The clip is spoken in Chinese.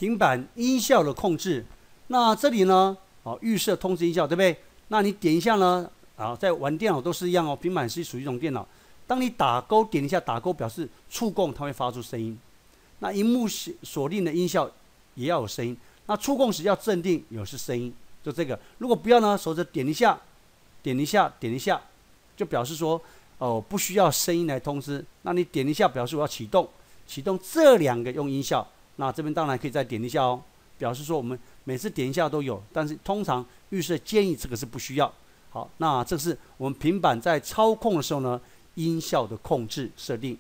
平板音效的控制。那这里呢，预设通知音效，对不对？那你点一下呢，在玩电脑都是一样哦。平板是属于一种电脑，当你打勾点一下，打勾表示触控，它会发出声音。那萤幕锁定的音效也要有声音。那触控时要镇定，有是声音，就这个。如果不要呢，手指点一下，点一下，点一下，就表示说，不需要声音来通知。那你点一下，表示我要启动，启动这2个用音效。那这边当然可以再点一下哦，表示说我们每次点一下都有，但是通常预设建议这个是不需要。好，那这是我们平板在操控的时候呢，音效的控制设定。